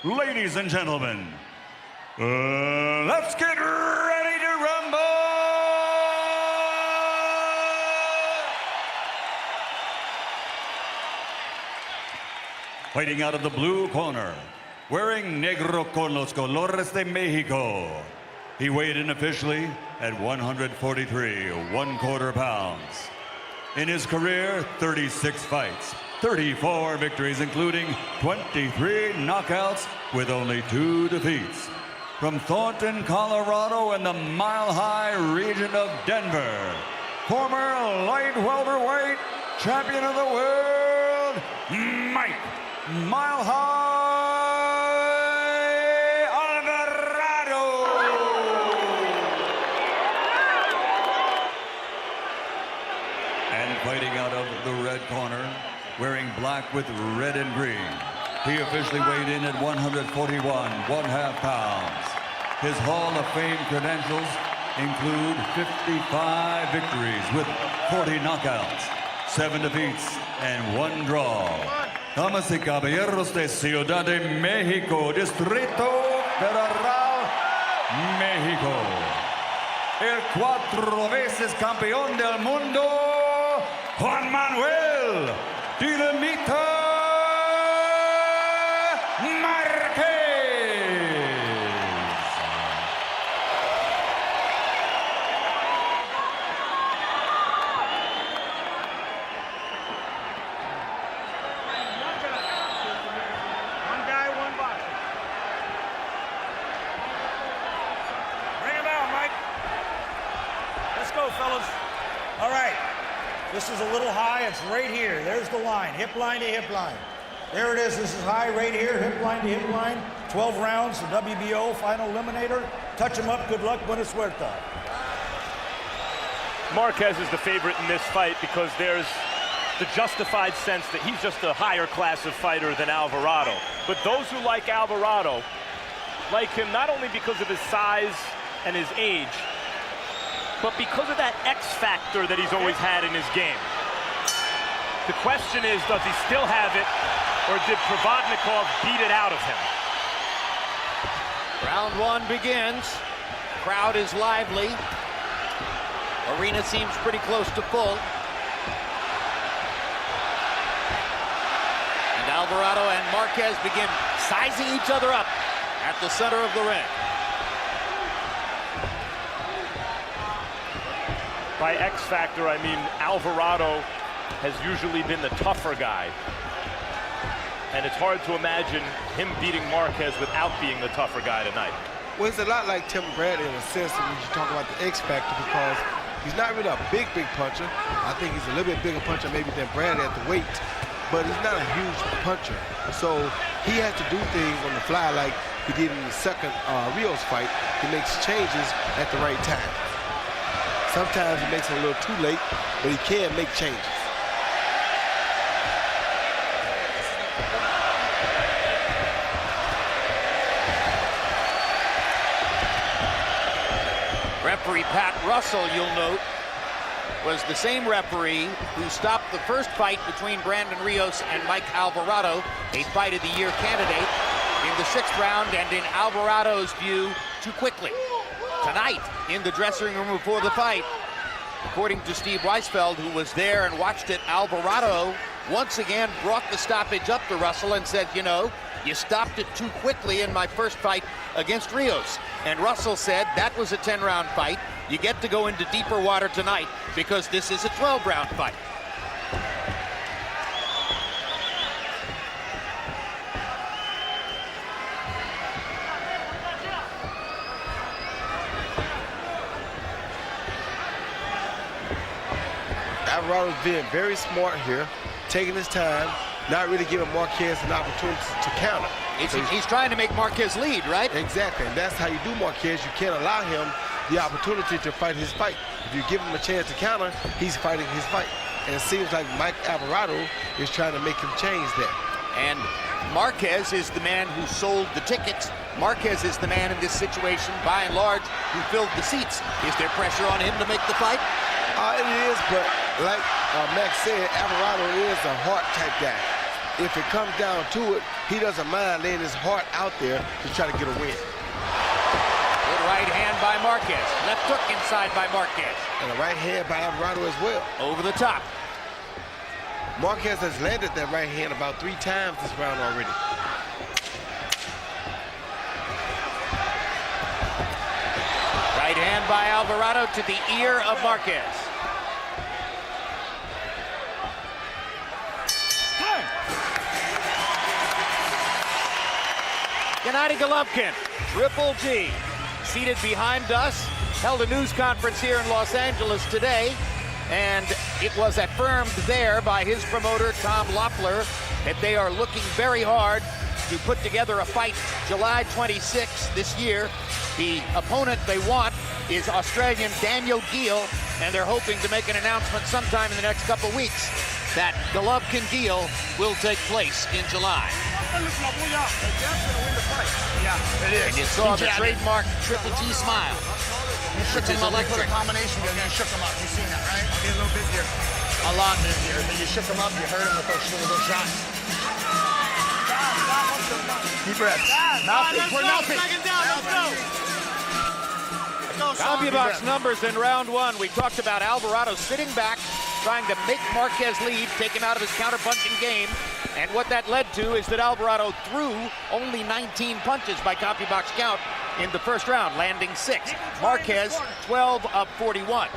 Ladies and gentlemen, let's get ready to rumble! Fighting out of the blue corner, wearing negro con los colores de Mexico. He weighed in officially at 143 1/4 pounds. In his career, 36 fights, 34 victories, including 23 knockouts with only 2 defeats. From Thornton, Colorado in the Mile High region of Denver, former light welterweight champion of the world, Mike Mile High Alvarado. And fighting out of the red corner, wearing black with red and green, he officially weighed in at 141 1/2 pounds. His Hall of Fame credentials include 55 victories with 40 knockouts, 7 defeats, and 1 draw. Damas y caballeros de Ciudad de México, Distrito Federal, México, el 4 veces campeón del mundo, Juan Manuel Dinamita Marquez. One guy, one box. Bring him out, Mike. Let's go, fellas. All right. This is a little high. It's right here. There's the line, hip line to hip line. There it is. This is high right here, hip line to hip line. 12 rounds, the WBO final eliminator. Touch him up. Good luck. Buena suerte. Marquez is the favorite in this fight because there's the justified sense that he's just a higher class of fighter than Alvarado. But those who like Alvarado like him not only because of his size and his age, but because of that X factor that he's always had in his game. The question is, does he still have it, or did Provodnikov beat it out of him? Round 1 begins. Crowd is lively. Arena seems pretty close to full. And Alvarado and Marquez begin sizing each other up at the center of the ring. By X factor, I mean Alvarado has usually been the tougher guy. And it's hard to imagine him beating Marquez without being the tougher guy tonight. Well, it's a lot like Tim Bradley in a sense when you talk about the X factor, because he's not really a big puncher. I think he's a little bit bigger puncher maybe than Bradley at the weight, but he's not a huge puncher. So he has to do things on the fly like he did in the second Rios fight. He makes changes at the right time. Sometimes he makes it a little too late, but he can make changes. Referee Pat Russell, you'll note, was the same referee who stopped the first fight between Brandon Rios and Mike Alvarado, a Fight of the Year candidate, in the 6th round, and in Alvarado's view, too quickly. Tonight, in the dressing room before the fight, according to Steve Weisfeld, who was there and watched it, Alvarado once again brought the stoppage up to Russell and said, you know, you stopped it too quickly in my first fight against Rios. And Russell said that was a 10-round fight. You get to go into deeper water tonight because this is a 12-round fight. Alvarado's being very smart here, taking his time, not really giving Marquez an opportunity to counter. He's trying to make Marquez lead, right? Exactly, and that's how you do Marquez. You can't allow him the opportunity to fight his fight. If you give him a chance to counter, he's fighting his fight. And it seems like Mike Alvarado is trying to make him change that. And Marquez is the man who sold the tickets. Marquez is the man in this situation, by and large, who filled the seats. Is there pressure on him to make the fight? It is, but like Max said, Alvarado is a heart type guy. if it comes down to it, he doesn't mind laying his heart out there to try to get a win. Good right hand by Marquez. Left hook inside by Marquez. And a right hand by Alvarado as well. Over the top. Marquez has landed that right hand about 3 times this round already. Right hand by Alvarado to the ear of Marquez. Gennady Golovkin, Triple G, seated behind us, held a news conference here in Los Angeles today, and it was affirmed there by his promoter, Tom Loeffler, that they are looking very hard to put together a fight July 26th this year. The opponent they want is Australian Daniel Geale, and they're hoping to make an announcement sometime in the next couple weeks that Golovkin-Geale will take place in July. And you saw the trademark Triple G smile, which is electric. Combination, you shook him up. You've seen that, right? I'll be a little busier. A lot busier. You shook him up, you hurt him with those shots. Deep breaths. Nothing. For nothing. CompuBox numbers in round one. We talked about Alvarado sitting back, trying to make Marquez lead, take him out of his counter-punching game. And what that led to is that Alvarado threw only 19 punches by CompuBox count in the first round, landing 6. Marquez, 12 of 41.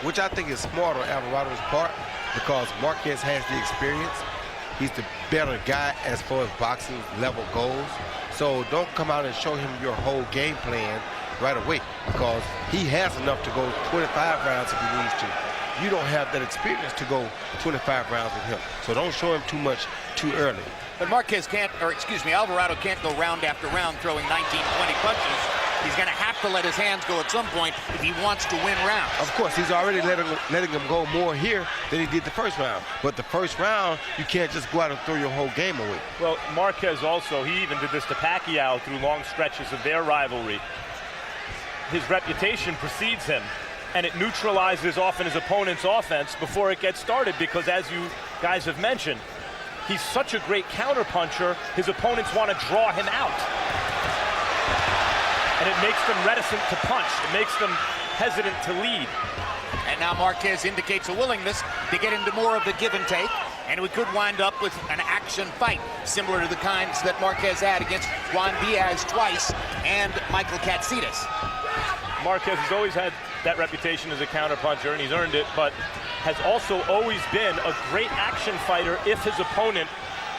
Which I think is smart on Alvarado's part because Marquez has the experience. He's the better guy as far as boxing level goes. So don't come out and show him your whole game plan right away because he has enough to go 25 rounds if he needs to. You don't have that experience to go 25 rounds with him. So don't show him too much too early. But Marquez can't, or excuse me, Alvarado can't go round after round throwing 19, 20 punches. He's going to have to let his hands go at some point if he wants to win rounds. Of course, he's already letting him go more here than he did the first round. But the first round, you can't just go out and throw your whole game away. Well, Marquez also, he even did this to Pacquiao through long stretches of their rivalry. His reputation precedes him, and it neutralizes often his opponent's offense before it gets started because, as you guys have mentioned, he's such a great counterpuncher, his opponents want to draw him out. And it makes them reticent to punch. It makes them hesitant to lead. And now Marquez indicates a willingness to get into more of the give and take, and we could wind up with an action fight similar to the kinds that Marquez had against Juan Diaz twice and Michael Katsidis. Marquez has always had that reputation as a counterpuncher, and he's earned it, but has also always been a great action fighter if his opponent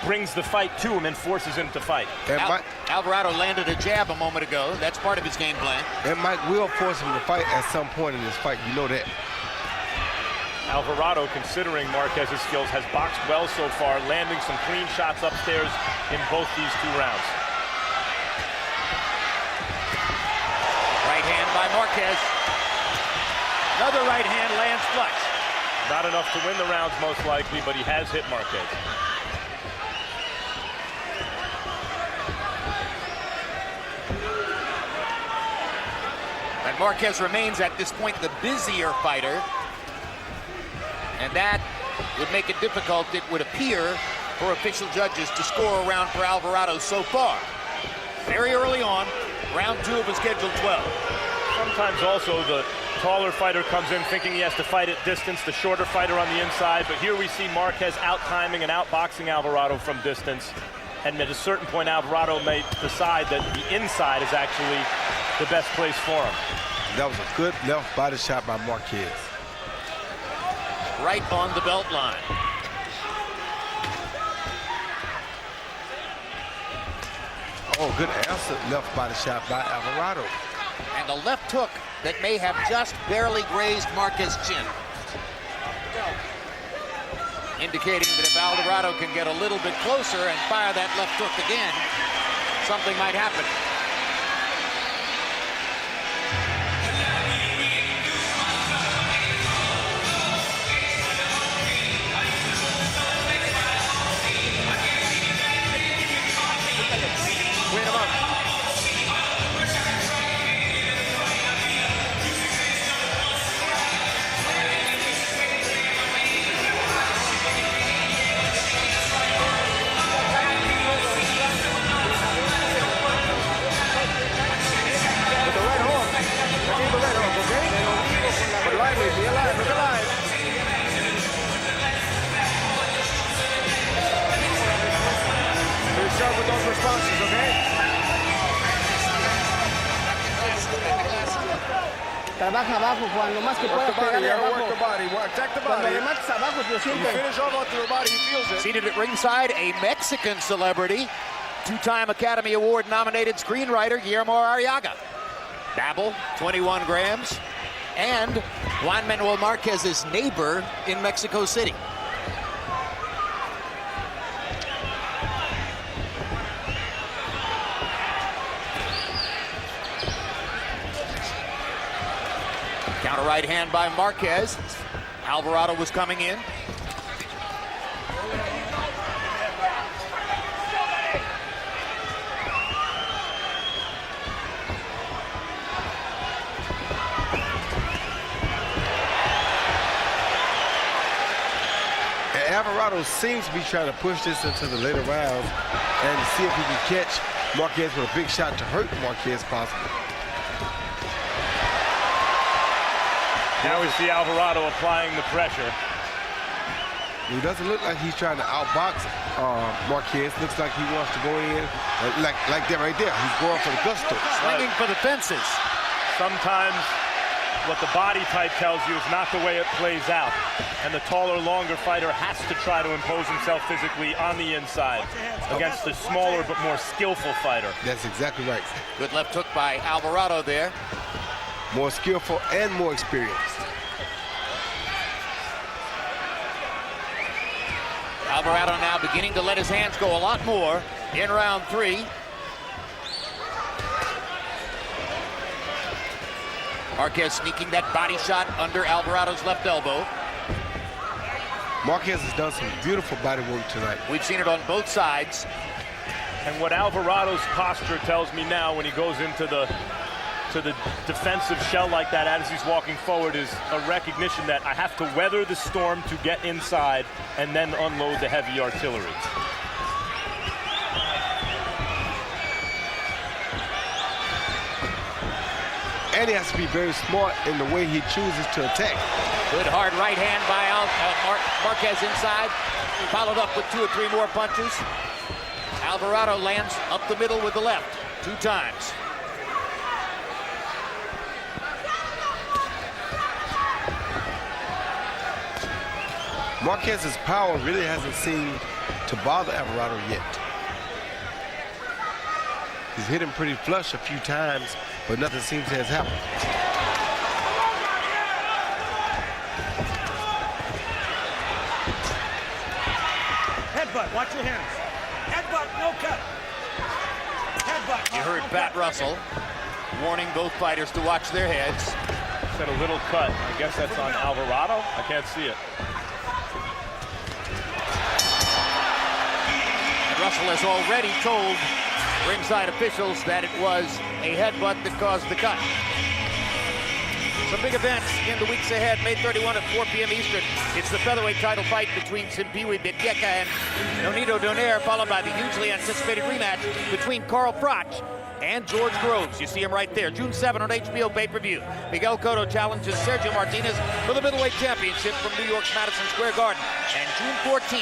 brings the fight to him and forces him to fight. Alvarado landed a jab a moment ago. That's part of his game plan. And Mike will force him to fight at some point in this fight. You know that. Alvarado, considering Marquez's skills, has boxed well so far, landing some clean shots upstairs in both these 2 rounds. Right hand by Marquez. Another right hand lands flush. Not enough to win the rounds, most likely, but he has hit Marquez. And Marquez remains at this point the busier fighter. And that would make it difficult, it would appear, for official judges to score a round for Alvarado so far. Very early on, round 2 of a scheduled 12. Sometimes also the taller fighter comes in thinking he has to fight at distance, the shorter fighter on the inside, but here we see Marquez out-timing and out-boxing Alvarado from distance. And at a certain point, Alvarado may decide that the inside is actually the best place for him. That was a good left body shot by Marquez. Right on the belt line. Oh, good answer left body shot by Alvarado. And a left hook that may have just barely grazed Marquez's chin. Indicating that if Alvarado can get a little bit closer and fire that left hook again, something might happen. sharp with those responses, okay? Trabaja abajo, Juan, lo más que puedas pegarle abajo. Work the body, attack the Cuando body. remates abajo, lo You sientes. finish off onto the body, he feels it. Seated at ringside, a Mexican celebrity, two-time Academy Award nominated screenwriter Guillermo Arriaga. Dabble, 21 grams, and Juan Manuel Marquez's neighbor in Mexico City. Counter right hand by Marquez. Alvarado was coming in. Alvarado seems to be trying to push this into the later rounds and to see if he can catch Marquez with a big shot to hurt Marquez possibly. Now we see Alvarado applying the pressure. He doesn't look like he's trying to outbox Marquez. Looks like he wants to go in like that right there. He's going for the gusto. Swinging for the fences. Sometimes what the body type tells you is not the way it plays out. And the taller, longer fighter has to try to impose himself physically on the inside against the smaller but more skillful fighter. That's exactly right. Good left hook by Alvarado there. More skillful and more experienced. Alvarado now beginning to let his hands go a lot more in round 3. Marquez sneaking that body shot under Alvarado's left elbow. Marquez has done some beautiful body work tonight. We've seen it on both sides. And what Alvarado's posture tells me now when he goes into the defensive shell like that as he's walking forward is a recognition that I have to weather the storm to get inside and then unload the heavy artillery. And he has to be very smart in the way he chooses to attack. Good hard right hand by Marquez inside, followed up with 2 or 3 more punches. Alvarado lands up the middle with the left 2 times. Marquez's power really hasn't seemed to bother Alvarado yet. He's hit him pretty flush a few times, but nothing seems to have happened. Headbutt, watch your hands. Headbutt, no cut. Headbutt. You heard Pat Russell warning both fighters to watch their heads. Said a little cut. I guess that's on Alvarado. I can't see it. And Russell has already told ringside officials that it was a headbutt that caused the cut. Some big events in the weeks ahead. May 31 at 4 p.m. Eastern. It's the featherweight title fight between Simpiwi Bitgeka and Nonito Donaire, followed by the hugely anticipated rematch between Carl Froch and George Groves. You see him right there. June 7 on HBO pay-per-view. Miguel Cotto challenges Sergio Martinez for the middleweight championship from New York's Madison Square Garden. And June 14,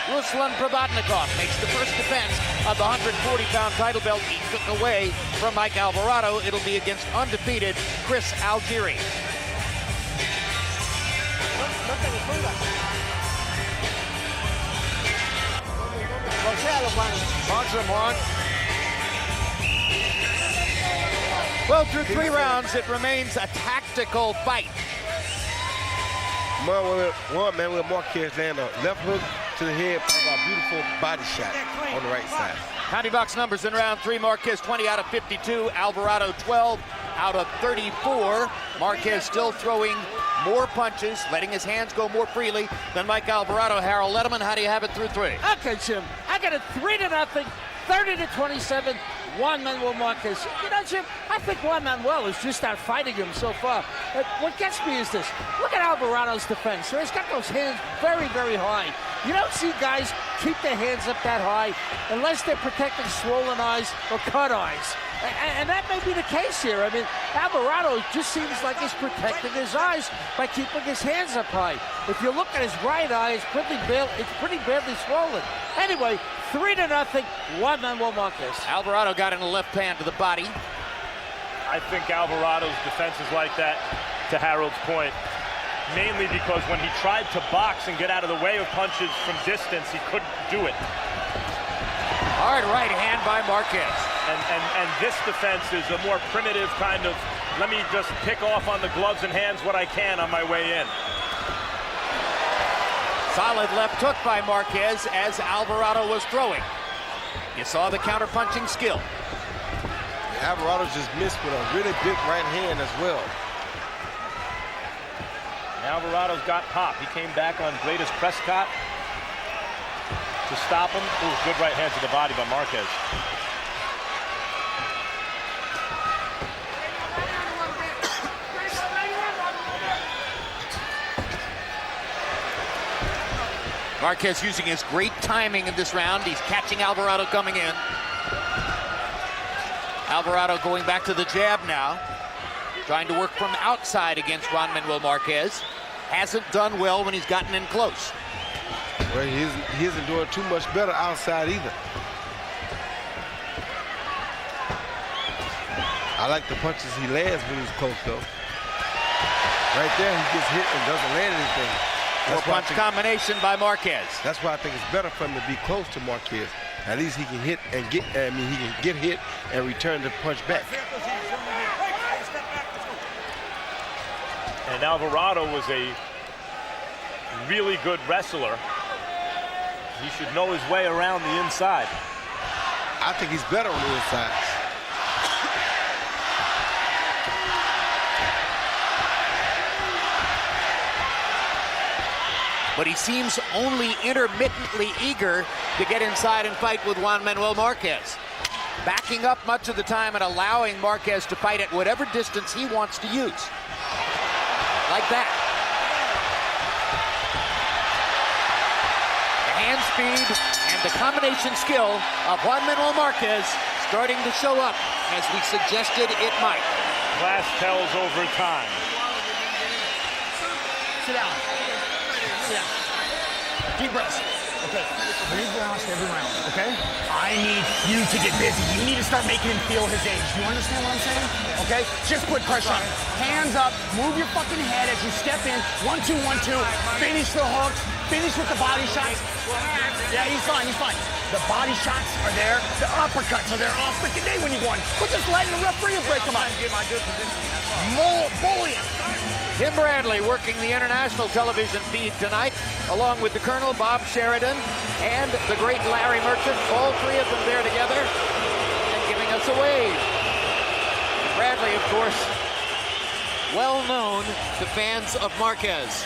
Ruslan Provodnikov makes the first defense of the 140-pound title belt he took away from Mike Alvarado. It'll be against undefeated Chris Algieri. Punch him, Juan. Well, through 3 rounds, it remains a tactical fight. Juan Manuel Marquez land a left hook to the head, followed by a beautiful body shot on the right side. County box numbers in round 3. Marquez 20 out of 52. Alvarado 12 out of 34. Marquez still throwing more punches, letting his hands go more freely than Mike Alvarado. Harold Letterman, how do you have it through 3? Okay, Jim. I got it 3-0, 30-27. Juan Manuel Marquez. You know, Jim, I think Juan Manuel is just out fighting him so far. But what gets me is this. Look at Alvarado's defense. So he's got those hands very, very high. You don't see guys keep their hands up that high unless they're protecting swollen eyes or cut eyes. And that may be the case here. I mean, Alvarado just seems like he's protecting his eyes by keeping his hands up high. If you look at his right eye, it's pretty badly swollen. Anyway, 3-0, Juan Manuel Marquez. Alvarado got in a left hand to the body. I think Alvarado's defense is like that, to Harold's point, mainly because when he tried to box and get out of the way of punches from distance, he couldn't do it. Hard right hand by Marquez. And this defense is a more primitive kind of, let me just pick off on the gloves and hands what I can on my way in. Solid left hook by Marquez as Alvarado was throwing. You saw the counter-punching skill. Alvarado just missed with a really big right hand as well. Alvarado's got pop. He came back on Greatest Prescott to stop him. Ooh, good right hand to the body by Marquez. Marquez using his great timing in this round. He's catching Alvarado coming in. Alvarado going back to the jab now. Trying to work from outside against Juan Manuel Marquez. Hasn't done well when he's gotten in close. Well, he isn't doing too much better outside either. I like the punches he lands when he's close, though. Right there, he gets hit and doesn't land anything. Four-punch combination by Marquez. That's why I think it's better for him to be close to Marquez. At least he can hit and get, he can get hit and return the punch back. And Alvarado was a really good wrestler. He should know his way around the inside. I think he's better on the inside. But he seems only intermittently eager to get inside and fight with Juan Manuel Marquez. Backing up much of the time and allowing Marquez to fight at whatever distance he wants to use. Like that. The hand speed and the combination skill of Juan Manuel Marquez starting to show up as we suggested it might. Class tells over time. Sit down. Sit down. Deep breaths. Okay. Breathe last every round, okay? I need you to get busy. You need to start making him feel his age. Do you understand what I'm saying? Okay? Just put pressure on him. Hands up. Move your fucking head as you step in. 1-2, 1-2. Finish the hooks. Finish with the body shots. Yeah, he's fine. He's fine. The body shots are there. The uppercuts are there all freaking day when you won. We're just letting the referee break them up. Bully him. Tim Bradley working the international television feed tonight, along with the Colonel Bob Sheridan and the great Larry Merchant, all three of them there together and giving us a wave. Bradley, of course, well known to fans of Marquez.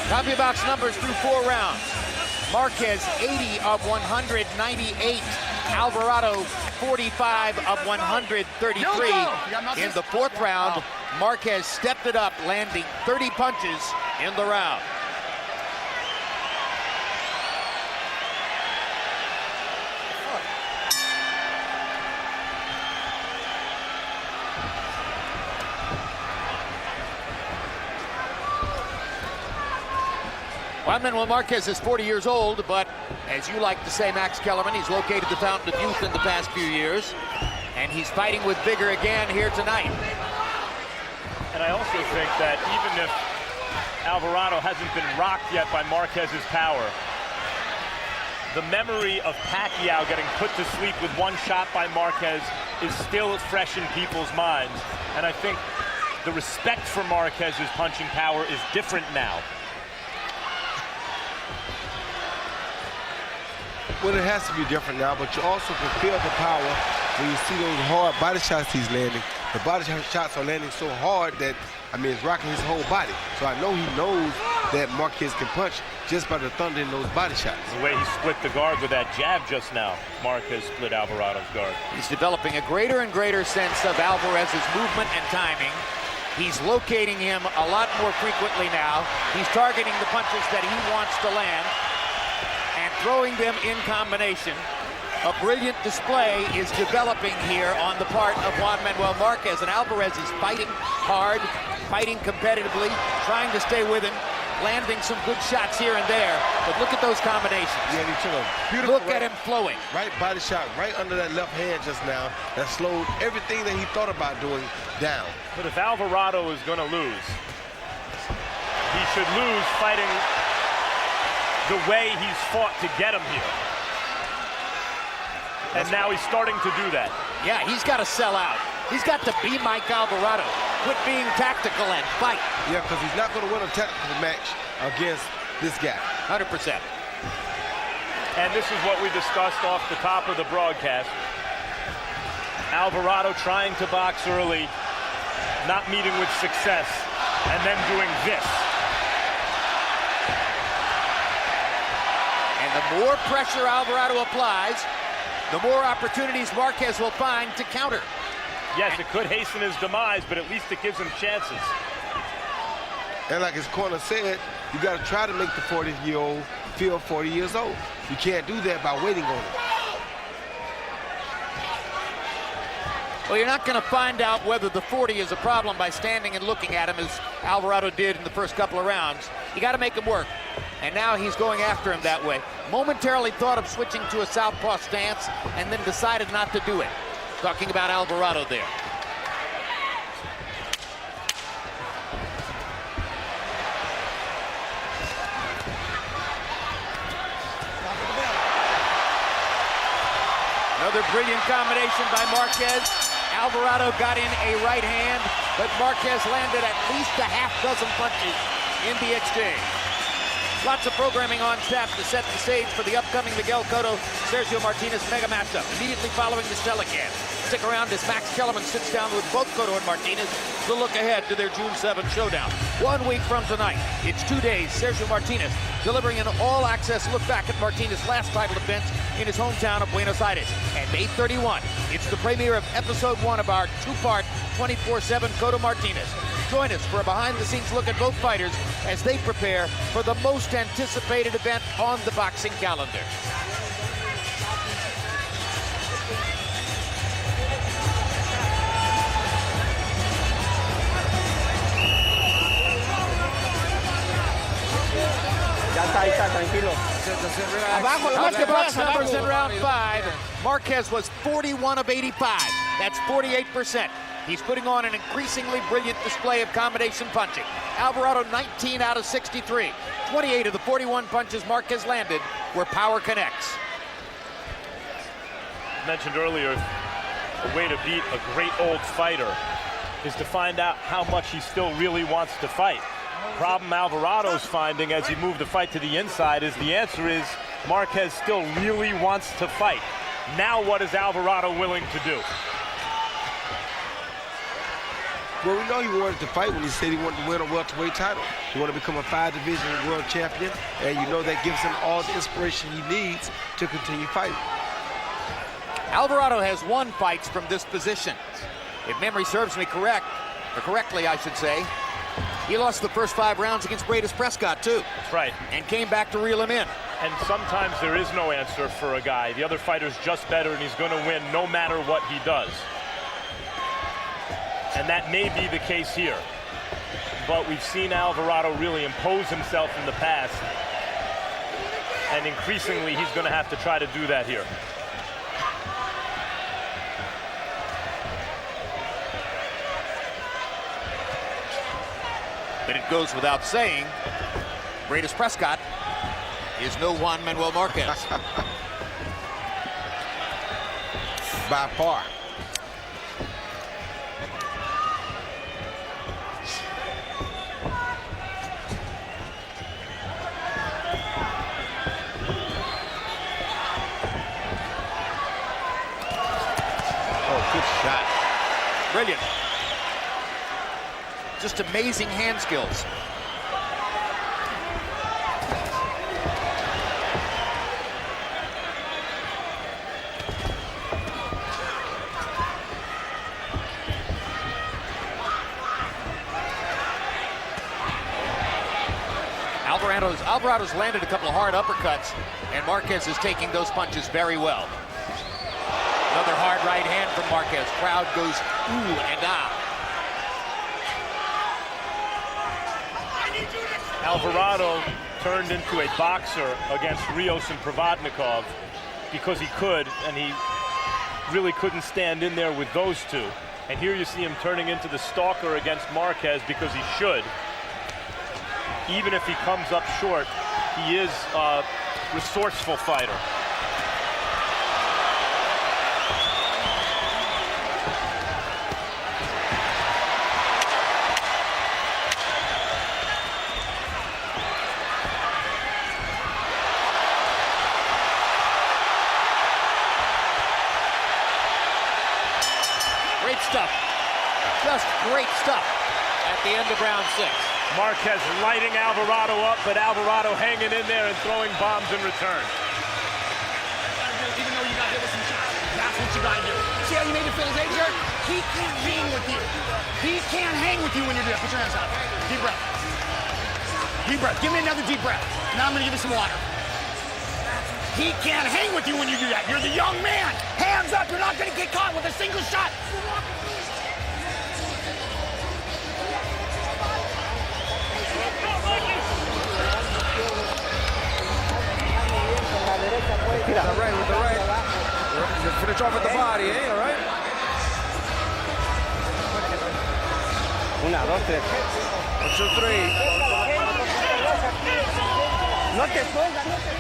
Copy box numbers through 4 rounds. Marquez 80 of 198. Alvarado 45 of 133. In the 4th round, Marquez stepped it up, landing 30 punches in the round. Juan Manuel Marquez is 40 years old, but as you like to say, Max Kellerman, he's located the fountain of youth in the past few years, and he's fighting with vigor again here tonight. And I also think that even if Alvarado hasn't been rocked yet by Marquez's power, the memory of Pacquiao getting put to sleep with one shot by Marquez is still fresh in people's minds. And I think the respect for Marquez's punching power is different now. Well, it has to be different now, but you also can feel the power when you see those hard body shots he's landing. The body shots are landing so hard that, I mean, it's rocking his whole body. So I know he knows that Marquez can punch just by the thunder in those body shots. The way he split the guard with that jab just now, Marquez split Alvarado's guard. He's developing a greater and greater sense of Alvarez's movement and timing. He's locating him a lot more frequently now. He's targeting the punches that he wants to land and throwing them in combination. A brilliant display is developing here on the part of Juan Manuel Marquez, and Alvarez is fighting hard, fighting competitively, trying to stay with him, landing some good shots here and there, but look at those combinations. Yeah, he took a beautiful Look at him flowing. right body shot right under that left hand just now that slowed everything that he thought about doing down. But if Alvarado is going to lose, he should lose fighting the way he's fought to get him here. And now he's starting to do that. Yeah, he's got to sell out. He's got to be Mike Alvarado. Quit being tactical and fight. Yeah, because he's not going to win a tactical match against this guy. 100%. And this is what we discussed off the top of the broadcast. Alvarado trying to box early, not meeting with success, and then doing this. And the more pressure Alvarado applies, the more opportunities Marquez will find to counter. Yes, it could hasten his demise, but at least it gives him chances. And like his corner said, you got to try to make the 40-year-old feel 40 years old. You can't do that by waiting on him. Well, you're not going to find out whether the 40 is a problem by standing and looking at him as Alvarado did in the first couple of rounds. You got to make him work. And now he's going after him that way. Momentarily thought of switching to a southpaw stance and then decided not to do it. Talking about Alvarado there. Another brilliant combination by Marquez. Alvarado got in a right hand, but Marquez landed at least a half dozen punches in the exchange. Lots of programming on tap to set the stage for the upcoming Miguel Cotto-Sergio Martinez mega matchup, immediately following this telecast. Stick around as Max Kellerman sits down with both Cotto and Martinez to look ahead to their June 7th showdown. 1 week from tonight, it's 2 days, Sergio Martinez delivering an all-access look back at Martinez's last title defense in his hometown of Buenos Aires. And May 31, it's the premiere of episode 1 of our two-part 24/7 Cotto Martinez. Join us for a behind-the-scenes look at both fighters as they prepare for the most anticipated event on the boxing calendar. Look at box numbers in round 5. Marquez was 41 of 85. That's 48%. He's putting on an increasingly brilliant display of combination punching. Alvarado 19 out of 63. 28 of the 41 punches Marquez landed were power connects. Mentioned earlier, a way to beat a great old fighter is to find out how much he still really wants to fight. Problem Alvarado's finding as he moved the fight to the inside is the answer is Marquez still really wants to fight. Now what is Alvarado willing to do? Well, we know he wanted to fight when he said he wanted to win a welterweight title. He wanted to become a 5-division world champion, and you know that gives him all the inspiration he needs to continue fighting. Alvarado has won fights from this position. If memory serves me correctly, I should say, he lost the first 5 rounds against Braytis Prescott, too. That's right. And came back to reel him in. And sometimes there is no answer for a guy. The other fighter's just better, and he's going to win no matter what he does. And that may be the case here. But we've seen Alvarado really impose himself in the past. And increasingly, he's going to have to try to do that here. But it goes without saying, Braytis Prescott is no Juan Manuel Marquez. By far. Good shot. Brilliant. Just amazing hand skills. Alvarado's landed a couple of hard uppercuts, and Marquez is taking those punches very well. Another hard right hand from Marquez. Crowd goes ooh and ah. Alvarado turned into a boxer against Rios and Provodnikov because he could, and he really couldn't stand in there with those two. And here you see him turning into the stalker against Marquez because he should. Even if he comes up short, he is a resourceful fighter. Great stuff. Just great stuff at the end of round 6. Marquez lighting Alvarado up, but Alvarado hanging in there and throwing bombs in return. Even though you got hit with some shots, that's what you gotta do. See how you made him feel his age there? He can't hang with you. He can't hang with you when you do that. Put your hands out. Deep breath. Deep breath. Give me another deep breath. Now I'm gonna give you some water. He can't hang with you when you do that. You're the young man. Hands up. You're not gonna get caught with a single shot. With the right, with the right. You finish off with the body, eh? All right? 1, 2, 3. 1, 2, 3. No te pongas, no te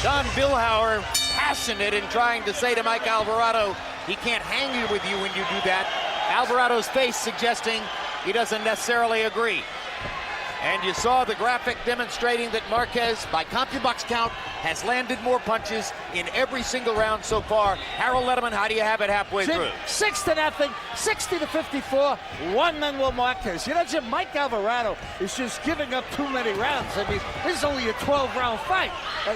John Billhauer passionate in trying to say to Mike Alvarado, he can't hang you with you when you do that. Alvarado's face suggesting he doesn't necessarily agree. And you saw the graphic demonstrating that Marquez, by CompuBox count, has landed more punches in every single round so far. Harold Letterman, how do you have it halfway Jim, through? 6-0, 60-54, Juan Manuel Marquez. You know, Jim, Mike Alvarado is just giving up too many rounds. I mean, this is only a 12-round fight.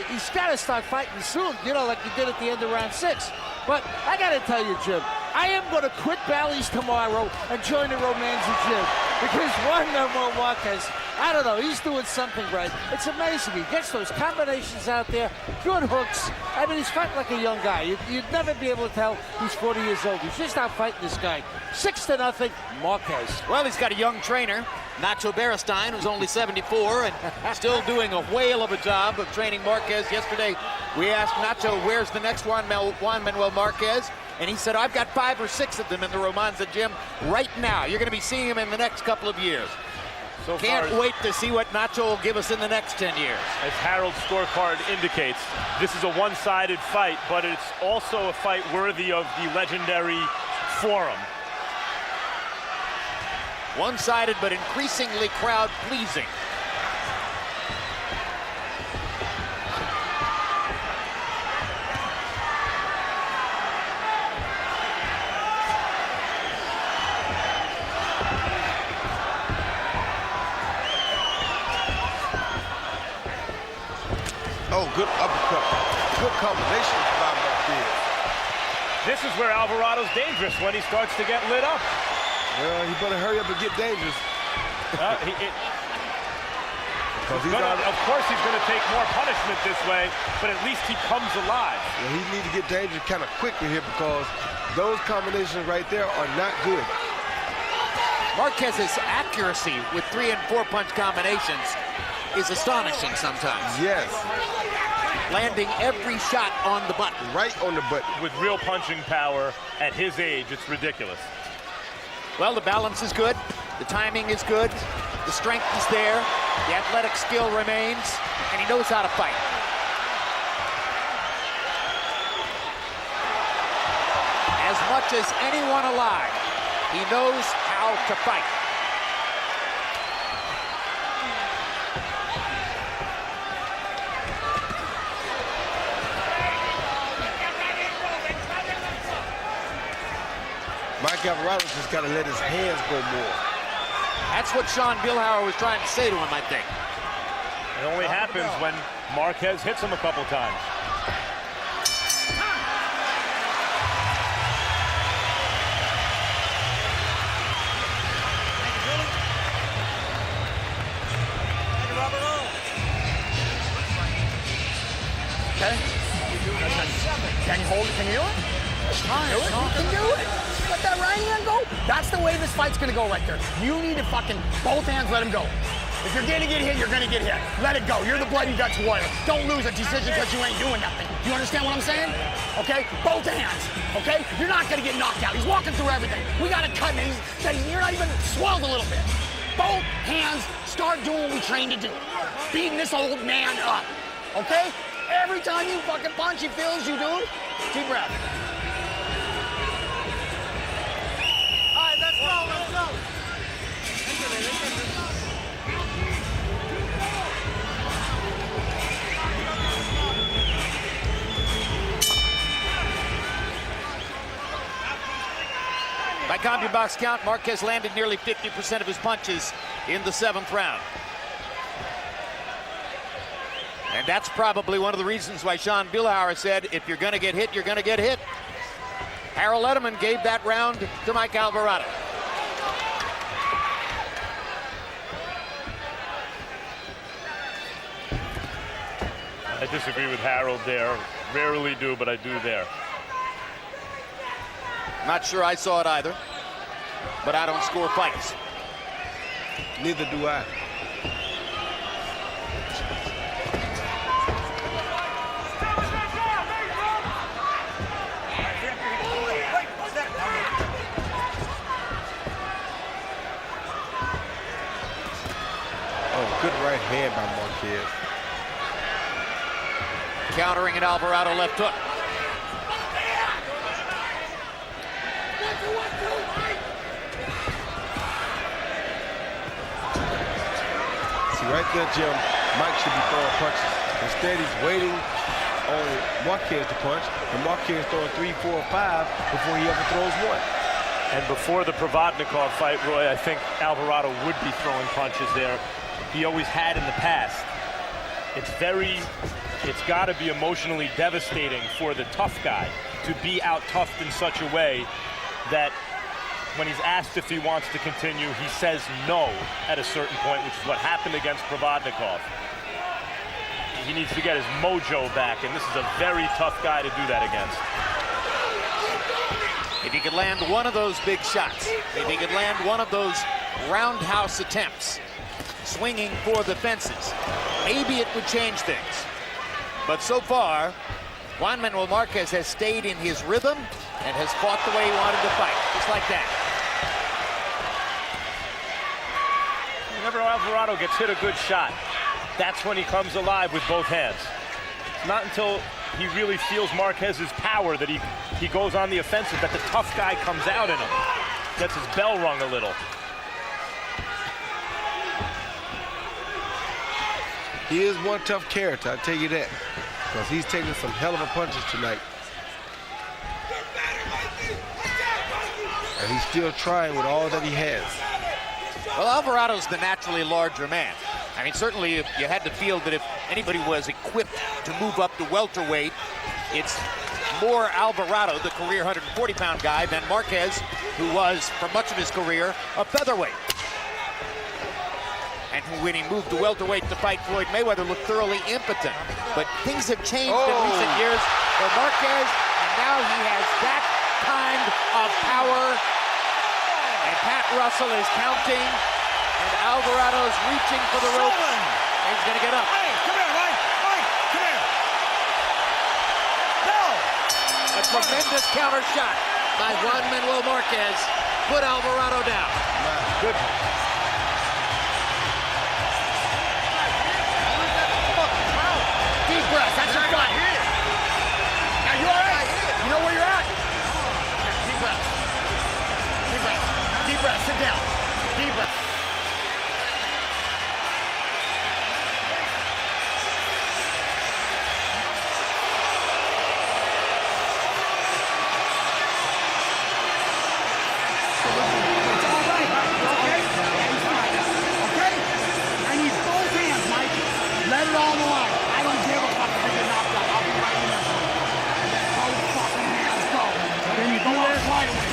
He's got to start fighting soon, you know, like he did at the end of round 6. But I got to tell you, Jim, I am going to quit Bally's tomorrow and join the Romanzi Gym because Juan Manuel Marquez, I don't know, he's doing something right. It's amazing. He gets those combinations out there, good hooks. I mean, he's fighting like a young guy. You'd never be able to tell he's 40 years old. He's just out fighting this guy. 6-0, Marquez. Well, he's got a young trainer, Nacho Beristain, who's only 74 and still doing a whale of a job of training Marquez. Yesterday, we asked Nacho, where's the next Juan Manuel Marquez? And he said, I've got 5 or 6 of them in the Romanza gym right now. You're going to be seeing him in the next couple of years. So Can't wait to see what Nacho will give us in the next 10 years. As Harold's scorecard indicates, this is a one-sided fight, but it's also a fight worthy of the legendary Forum. One-sided, but increasingly crowd-pleasing. Oh, good uppercut. Good combination by Marquez. This is where Alvarado's dangerous, when he starts to get lit up. Well, he better hurry up and get dangerous. Of course he's going to take more punishment this way, but at least he comes alive. Well, he needs to get dangerous kind of quickly here because those combinations right there are not good. Marquez's accuracy with 3- and 4-punch combinations is astonishing sometimes. Yes. Landing every shot on the button. Right on the button. With real punching power at his age, it's ridiculous. Well, the balance is good. The timing is good. The strength is there. The athletic skill remains. And he knows how to fight. As much as anyone alive, he knows how to fight. Mike Alvarado just got to let his hands go more. That's what Sean Billhauer was trying to say to him, I think. It only happens when Marquez hits him a couple times. okay? Can you hold it? Can you do it? You can do it. Let that right hand go. That's the way this fight's gonna go right there. You need to fucking, both hands, let him go. If you're gonna get hit, you're gonna get hit. Let it go. You're the blood and guts warrior. Don't lose a decision because you ain't doing nothing. You understand what I'm saying? Okay? Both hands. Okay? You're not gonna get knocked out. He's walking through everything. We gotta cut him. You're not even swelled a little bit. Both hands, start doing what we trained to do. Beating this old man up. Okay? Every time you fucking punch, he feels you, dude. Deep breath. All right, let's go, let's go. By CompuBox count, Marquez landed nearly 50% of his punches in the 7th round. And that's probably one of the reasons why Sean Billauer said, if you're gonna get hit, you're gonna get hit. Harold Letterman gave that round to Mike Alvarado. I disagree with Harold there. Rarely do, but I do there. Not sure I saw it either, but I don't score fights. Neither do I. Oh, good right hand by Marquez. Countering an Alvarado left hook. See, right there, Jim, Mike should be throwing punches. Instead, he's waiting on Marquez to punch, and Marquez throwing 3, 4, 5 before he ever throws one. And before the Provodnikov fight, Roy, I think Alvarado would be throwing punches there. He always had in the past. It's got to be emotionally devastating for the tough guy to be out-toughed in such a way that when he's asked if he wants to continue, he says no at a certain point, which is what happened against Provodnikov. He needs to get his mojo back, and this is a very tough guy to do that against. If he could land one of those big shots, if he could land one of those roundhouse attempts, swinging for the fences, maybe it would change things. But so far, Juan Manuel Marquez has stayed in his rhythm and has fought the way he wanted to fight, just like that. Whenever Alvarado gets hit a good shot, that's when he comes alive with both hands. It's not until he really feels Marquez's power that he goes on the offensive, that the tough guy comes out in him. Gets his bell rung a little. He is one tough character, I tell you that, because he's taking some hell of a punches tonight. And he's still trying with all that he has. Well, Alvarado's the naturally larger man. I mean, certainly if you had to feel that if anybody was equipped to move up to welterweight, it's more Alvarado, the career 140-pound guy, than Marquez, who was, for much of his career, a featherweight. And who, when he moved to welterweight to fight Floyd Mayweather, looked thoroughly impotent. But things have changed in recent years for Marquez, and now he has that kind of power. And Pat Russell is counting, and Alvarado's reaching for the rope. And he's going to get up. Hey, come here, Mike. Mike, come here. No. A tremendous counter shot by Juan Manuel Marquez put Alvarado down. Good. Deep breath, that's your fight. Now you all right? You know where you're at? Deep breath. Deep breath. Deep breath, sit down. Deep breath. It's all right, okay? He's fine, okay? I need both hands, Mike. Let it all go out. I don't give a fuck if you get knocked out. I'll be right in there for you. Both fucking hands go. Then you go out right away.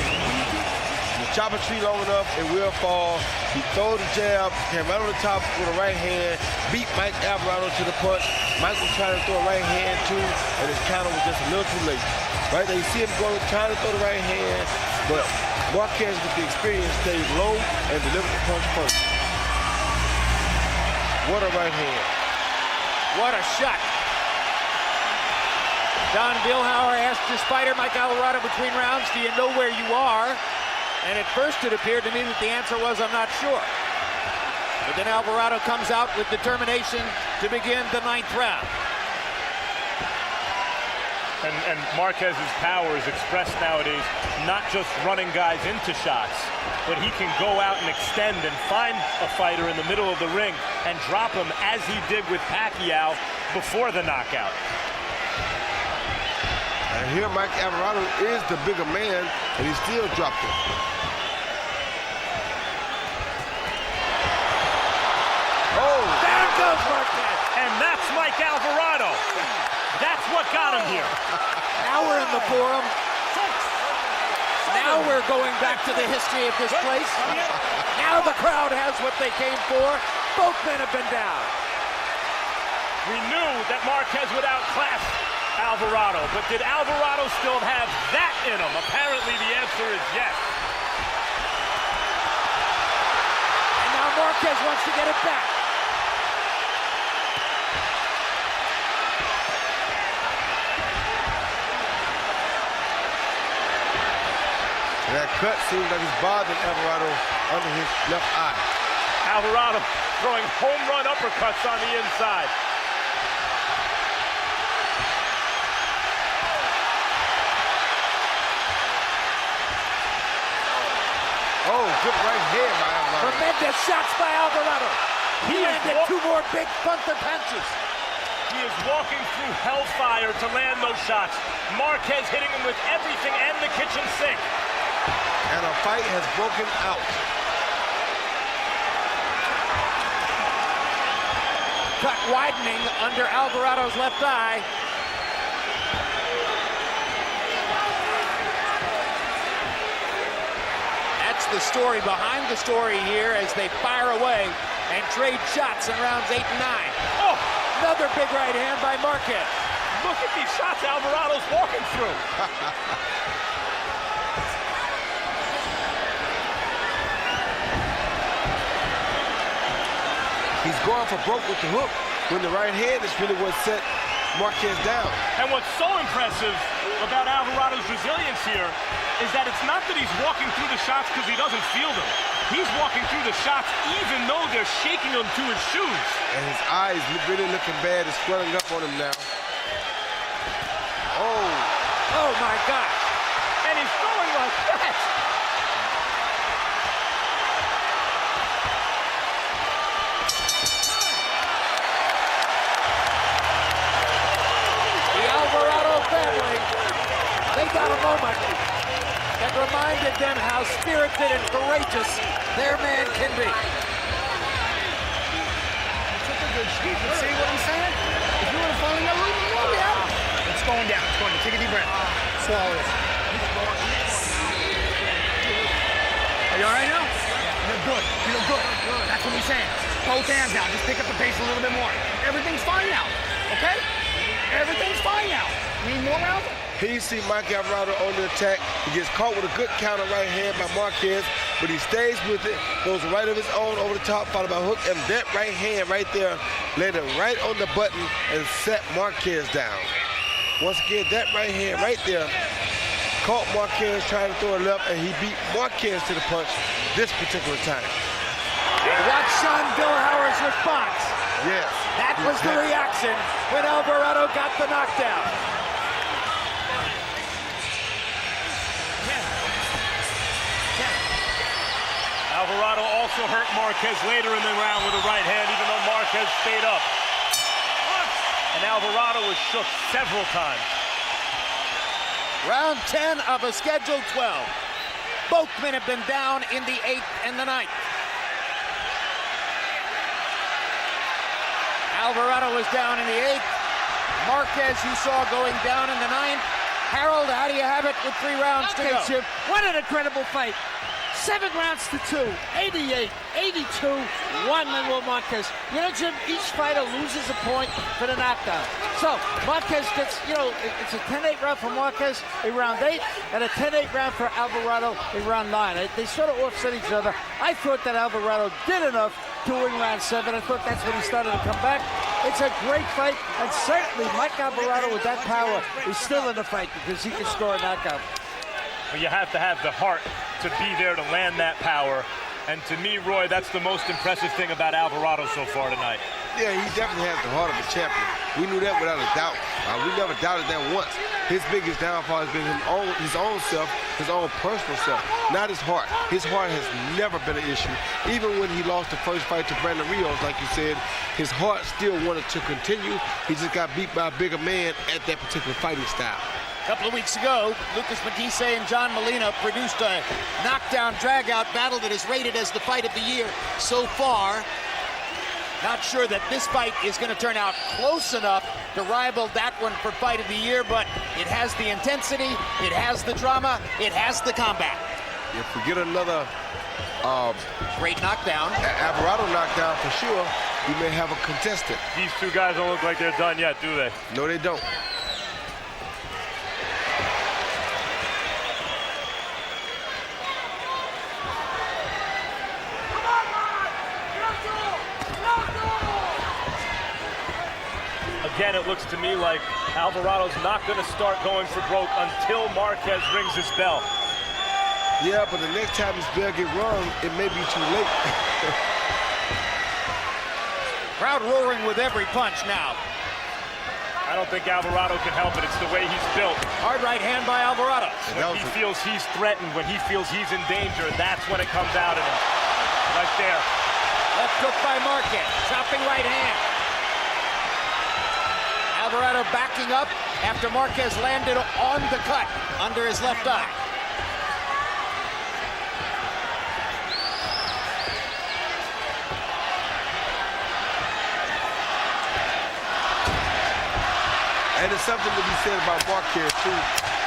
chopper tree long enough, it will fall. He throws the jab, came right on the top with a right hand, beat Mike Alvarado to the punch. Mike was trying to throw a right hand too, and his counter was just a little too late. Right there, you see him going, trying to throw the right hand, but Marquez with the experience stayed low and delivered the punch first. What a right hand. What a shot. Don Billhauer asked his fighter, Mike Alvarado, between rounds, do you know where you are? And at first it appeared to me that the answer was, I'm not sure. But then Alvarado comes out with determination to begin the 9th round. And Marquez's power is expressed nowadays, not just running guys into shots, but he can go out and extend and find a fighter in the middle of the ring and drop him, as he did with Pacquiao before the knockout. And here Mike Alvarado is the bigger man, and he still dropped him. Oh! There goes Marquez! And that's Mike Alvarado. That's what got him here. Now we're in the forum. Now we're going back to the history of this place. Now the crowd has what they came for. Both men have been down. We knew that Marquez would outclass Alvarado, but did Alvarado still have that in him? Apparently the answer is yes. And now Marquez wants to get it back. And that cut seems like he's bothering Alvarado under his left eye. Alvarado throwing home run uppercuts on the inside. Oh, good right hand by Alvarado. Tremendous shots by Alvarado. He landed 2 more big bunter punches. He is walking through hellfire to land those shots. Marquez hitting him with everything and the kitchen sink. And a fight has broken out. Cut widening under Alvarado's left eye. That's the story behind the story here as they fire away and trade shots in rounds 8 and 9. Oh! Another big right hand by Marquez. Look at these shots Alvarado's walking through. He's going for broke with the hook when the right hand is really what set Marquez down. And what's so impressive about Alvarado's resilience here is that it's not that he's walking through the shots because he doesn't feel them. He's walking through the shots even though they're shaking him to his shoes. And his eyes really looking bad. It's swelling up on him now. Oh. Oh my gosh. And he's throwing like that. The Alvarado family, they got a moment that reminded them how spirited and courageous their man can be. See what I'm saying? If you want to follow your route, it's going down. It's going to take a deep breath. Swallow it. Are you all right now? You're good. You're good. That's what he's saying. Both hands now. Just pick up the pace a little bit more. Everything's fine now. Okay? Everything's fine now. Need more rounds? Here you see Mike Alvarado on the attack. He gets caught with a good counter right hand by Marquez, but he stays with it, goes right of his own over the top, followed by a hook, and that right hand right there landed right on the button and set Marquez down. Once again, that right hand right there caught Marquez trying to throw a left, and he beat Marquez to the punch this particular time. Watch Sean Billhauer's response. Yes. That was the reaction when Alvarado got the knockdown. Alvarado also hurt Marquez later in the round with a right hand, even though Marquez stayed up. And Alvarado was shook several times. Round 10 of a scheduled 12. Both men have been down in the 8th and the 9th. Alvarado was down in the 8th. Marquez, you saw going down in the 9th. Harold, how do you have it with 3 rounds to go? Chip, what an incredible fight. 7 rounds to 2, 88, 82, Juan Manuel Marquez. You know, Jim, each fighter loses a point for the knockdown. So Marquez gets, you know, it's a 10-8 round for Marquez in round 8 and a 10-8 round for Alvarado in round 9. They sort of offset each other. I thought that Alvarado did enough to win round 7. I thought that's when he started to come back. It's a great fight, and certainly Mike Alvarado with that power is still in the fight because he can score a knockout. Well, you have to have the heart to be there to land that power. And to me, Roy, that's the most impressive thing about Alvarado so far tonight. Yeah, he definitely has the heart of a champion. We knew that without a doubt. We never doubted that once. His biggest downfall has been his own self, his own personal self, not his heart. His heart has never been an issue. Even when he lost the first fight to Brandon Rios, like you said, his heart still wanted to continue. He just got beat by a bigger man at that particular fighting style. A couple of weeks ago, Lucas Matisse and John Molina produced a knockdown drag-out battle that is rated as the fight of the year so far. Not sure that this fight is going to turn out close enough to rival that one for fight of the year, but it has the intensity, it has the drama, it has the combat. If we get another great knockdown, Alvarado knockdown for sure, we may have a contestant. These two guys don't look like they're done yet, do they? No, they don't. Again, it looks to me like Alvarado's not going to start going for broke until Marquez rings his bell. Yeah, but the next time his bell get rung, it may be too late. crowd roaring with every punch now. I don't think Alvarado can help it. It's the way he's built. Hard right hand by Alvarado. When he feels he's threatened, when he feels he's in danger, that's when it comes out of him. Right there. Left hook by Marquez. Chopping right hand. Alvarado backing up after Marquez landed on the cut under his left eye. And it's something to be said about Marquez, too.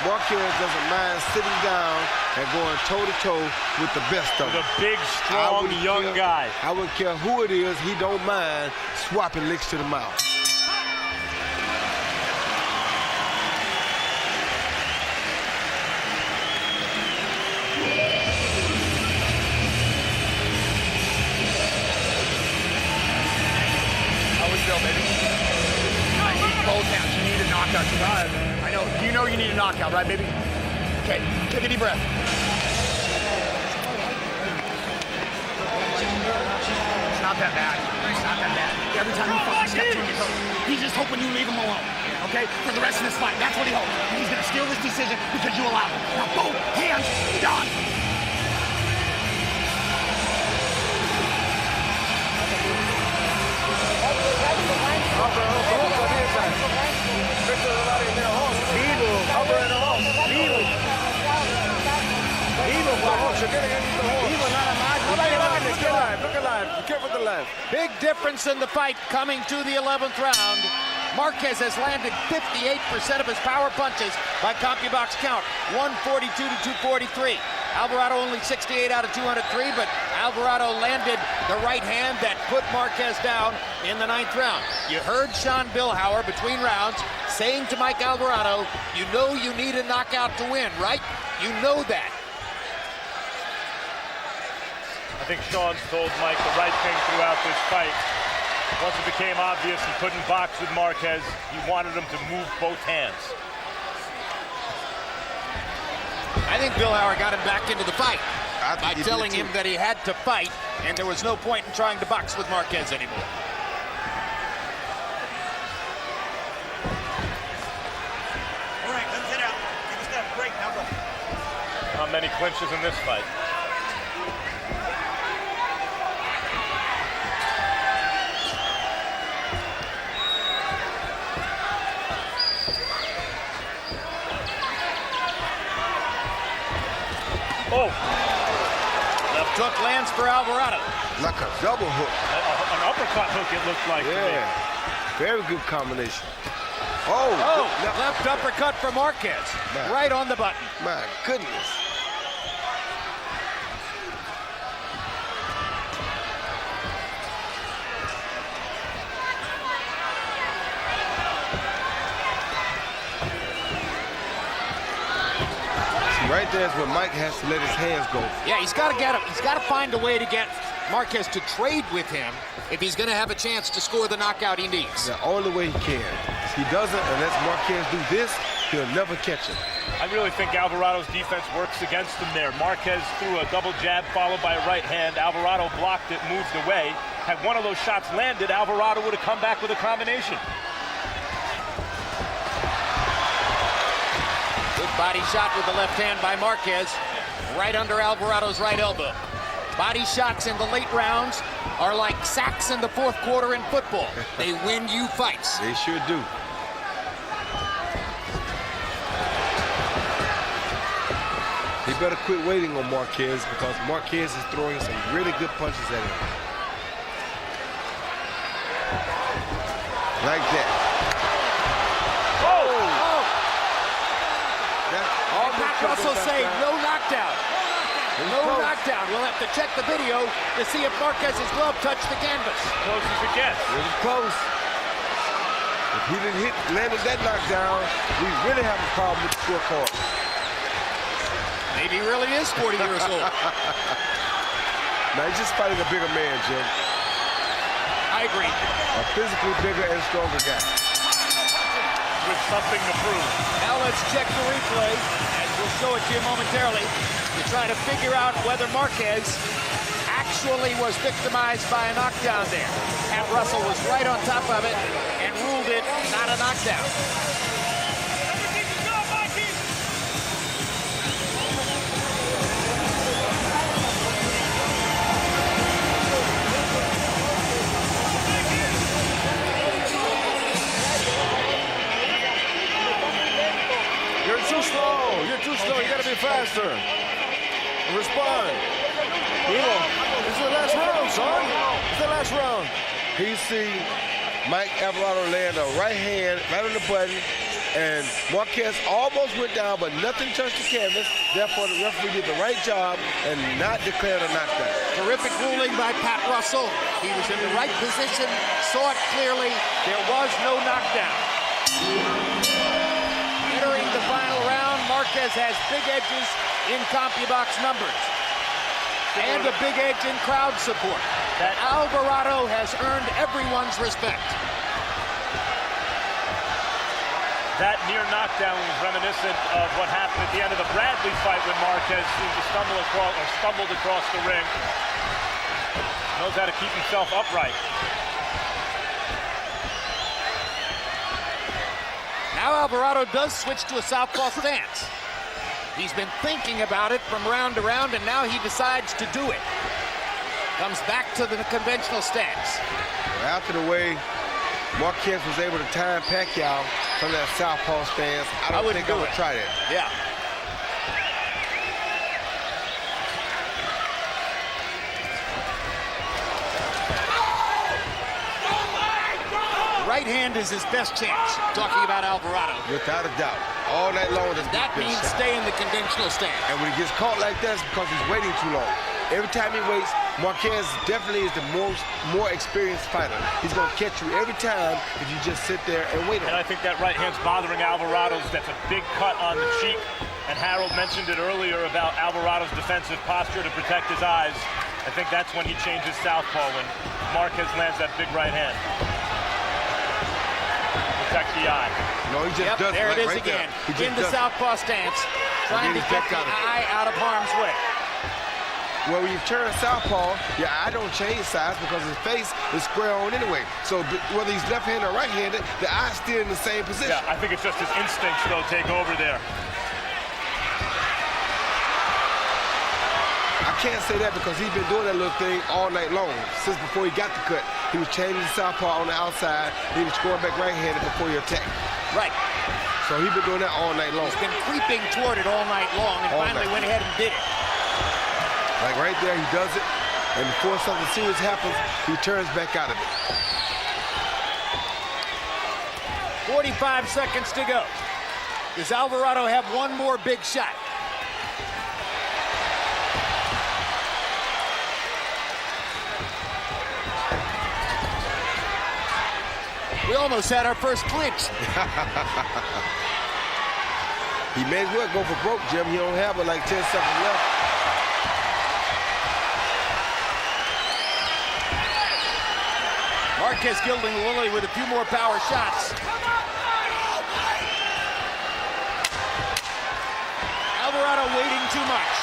Marquez doesn't mind sitting down and going toe-to-toe with the best of them. The big, strong, young guy. I wouldn't care who it is. He don't mind swapping licks to the mouth. How we feel, baby? I need both hands. You need a knockout. I know. You know you need a knockout, right, baby? Okay, take a deep breath. It's not that bad. It's not that bad. Every time he fucking steps on your toes, he's just hoping you leave him alone. Okay? For the rest of this fight. That's what he hopes. And he's gonna steal this decision because you allow him. Now both hands done. Big difference in the fight coming to the 11th round. Marquez has landed 58% of his power punches by CompuBox count, 142 to 243. Alvarado only 68 out of 203, but Alvarado landed the right hand that put Marquez down in the 9th round. You heard Sean Billhauer between rounds saying to Mike Alvarado, you know you need a knockout to win, right? You know that. I think Sean's told Mike the right thing throughout this fight. Once it became obvious he couldn't box with Marquez, he wanted him to move both hands. I think Billhauer got him back into the fight by telling him that he had to fight and there was no point in trying to box with Marquez anymore. All right, let's get out. Give us that break number. How many clinches in this fight? Oh! Left hook lands for Alvarado. Like a double hook. An uppercut hook, it looked like. Yeah. Very good combination. Oh! Left uppercut for Marquez. Right on the button. My goodness. right there is where Mike has to let his hands go. Yeah, he's got to get him. He's got to find a way to get Marquez to trade with him if he's going to have a chance to score the knockout he needs. The only way he can. If he doesn't, unless Marquez do this, he'll never catch him. I really think Alvarado's defense works against him there. Marquez threw a double jab followed by a right hand. Alvarado blocked it, moved away. Had one of those shots landed, Alvarado would have come back with a combination. Good body shot with the left hand by Marquez, right under Alvarado's right elbow. Body shots in the late rounds are like sacks in the fourth quarter in football. They win you fights. They sure do. He better quit waiting on Marquez because Marquez is throwing some really good punches at him. Like that. Pat Russell saying no knockdown. No knockdown. We'll have to check the video to see if Marquez's glove touched the canvas. Close as it gets. It was close. If he didn't landed that knockdown, we really have a problem with the scorecard. Maybe he really is 40 years old. Now he's just fighting a bigger man, Jim. I agree. A physically bigger and stronger guy. With something to prove. Now let's check the replay, and we'll show it to you momentarily to try to figure out whether Marquez actually was victimized by a knockdown there. Pat Russell was right on top of it and ruled it not a knockdown. You're too slow. You gotta be faster. Respond. This is the last round, son. It's the last round. He see Mike Alvarado land a right hand right on the button, and Marquez almost went down, but nothing touched the canvas. Therefore, the referee did the right job and not declared a knockdown. Terrific ruling by Pat Russell. He was in the right position, saw it clearly. There was no knockdown. Entering the final round, Marquez has big edges in CompuBox numbers and a big edge in crowd support. That Alvarado has earned everyone's respect. That near knockdown was reminiscent of what happened at the end of the Bradley fight when Marquez seemed to stumbled across the ring. Knows how to keep himself upright. Now Alvarado does switch to a southpaw stance. He's been thinking about it from round to round, and now he decides to do it. Comes back to the conventional stance. After the way Marquez was able to time Pacquiao from that southpaw stance, I don't think I would try that. Yeah. Right hand is his best chance, talking about Alvarado. Without a doubt. All night long, that means stay in the conventional stance. And when he gets caught like that, it's because he's waiting too long. Every time he waits, Marquez definitely is the more experienced fighter. He's going to catch you every time if you just sit there and wait on him. And I think that right hand's bothering Alvarado's. That's a big cut on the cheek. And Harold mentioned it earlier about Alvarado's defensive posture to protect his eyes. I think that's when he changes southpaw, when Marquez lands that big right hand. Protect the eye. No, he just does there it is right again. There. In the southpaw stance, trying to get the eye out of harm's way. Well, when you turn southpaw, your eye don't change size because his face is square on anyway. So whether he's left-handed or right-handed, the eye's still in the same position. Yeah, I think it's just his instincts, though, take over there. I can't say that because he's been doing that little thing all night long. Since before he got the cut, he was changing the southpaw on the outside. He was scoring back right-handed before he attacked. Right. So he's been doing that all night long. He's been creeping toward it all night long, and finally went ahead and did it. Like right there, he does it, and before something serious happens, he turns back out of it. 45 seconds to go. Does Alvarado have one more big shot? We almost had our first clinch. He may as well go for broke, Jim. He don't have but like 10 seconds left. Marquez gilding the lily with a few more power shots. Alvarado waiting too much.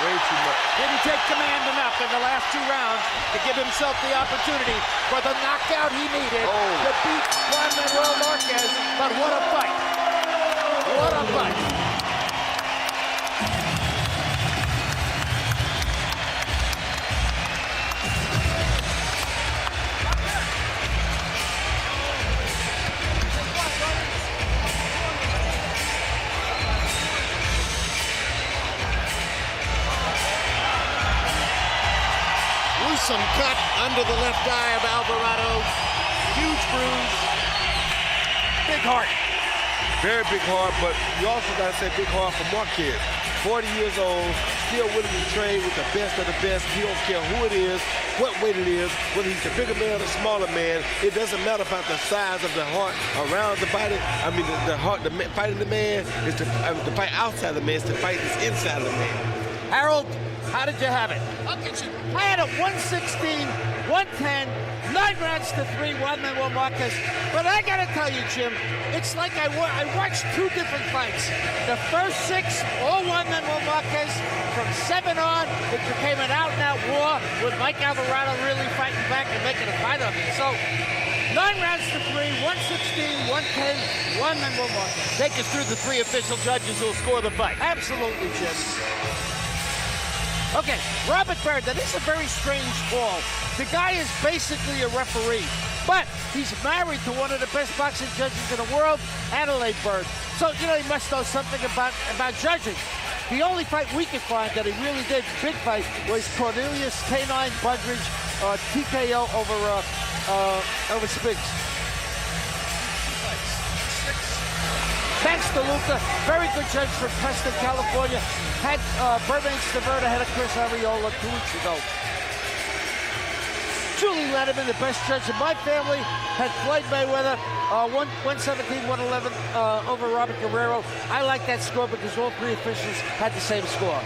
Way too much. Didn't take command enough in the last 2 rounds to give himself the opportunity for the knockout he needed to beat Juan Manuel Marquez. But what a fight. What a fight. Gruesome cut under the left eye of Alvarado. Huge bruise. Big heart. Very big heart, but you also got to say big heart for Marquez. 40 years old, still willing to train with the best of the best. He don't care who it is, what weight it is, whether he's the bigger man or the smaller man. It doesn't matter about the size of the heart around the body. I mean, the heart, fighting the man is to fight outside the man, is to fight this inside of the man. Harold, how did you have it? I'll get you. I had a 116, 110, 9 rounds to 3, Juan Manuel Marquez. But I gotta tell you, Jim, it's like I watched 2 different fights. The first 6, all Juan Manuel Marquez. From 7 on, it became an out-and-out war with Mike Alvarado really fighting back and making a fight of it. So, 9 rounds to 3, 116, 110, Juan Manuel Marquez. Take us through the 3 official judges who will score the fight. Absolutely, Jim. Okay, Robert Byrd, that is a very strange call. The guy is basically a referee, but he's married to one of the best boxing judges in the world, Adelaide Byrd. So, you know, he must know something about judging. The only fight we could find that he really did, big fight, was Cornelius Canine Budridge TKO over Spinks. Max DeLuca, very good judge from Preston, California. Had Burbank Staverta, had a Chris Ariola 2 weeks ago. Julie Letterman, the best judge in my family, had Floyd Mayweather 117, 111 over Robert Guerrero. I like that score because all 3 officials had the same score.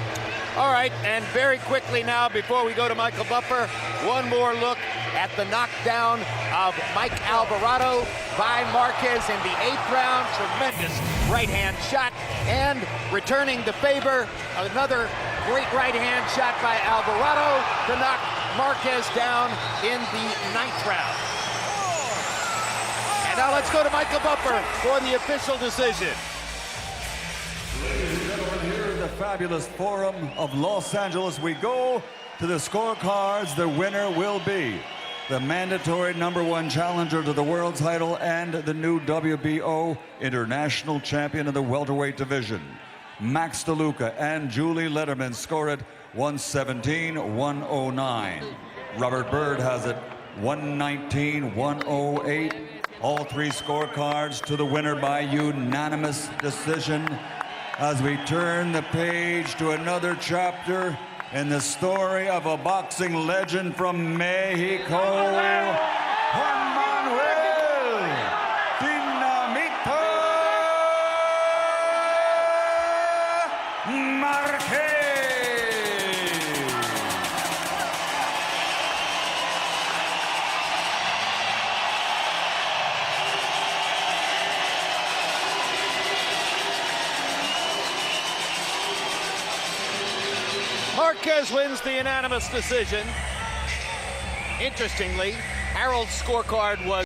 All right, and very quickly now, before we go to Michael Buffer, one more look at the knockdown of Mike Alvarado by Marquez in the 8th round. Tremendous right-hand shot, and returning the favor, another great right-hand shot by Alvarado to knock Marquez down in the 9th round. And now let's go to Michael Buffer for the official decision. Fabulous Forum of Los Angeles. We go to the scorecards. The winner will be the mandatory #1 challenger to the world title and the new WBO international champion of the welterweight division. Max DeLuca and Julie Letterman score it 117, 109. Robert Byrd has it 119, 108. All 3 scorecards to the winner by unanimous decision. As we turn the page to another chapter in the story of a boxing legend from Mexico, Juan Manuel Dinamita Marquez. Marquez wins the unanimous decision. Interestingly, Harold's scorecard was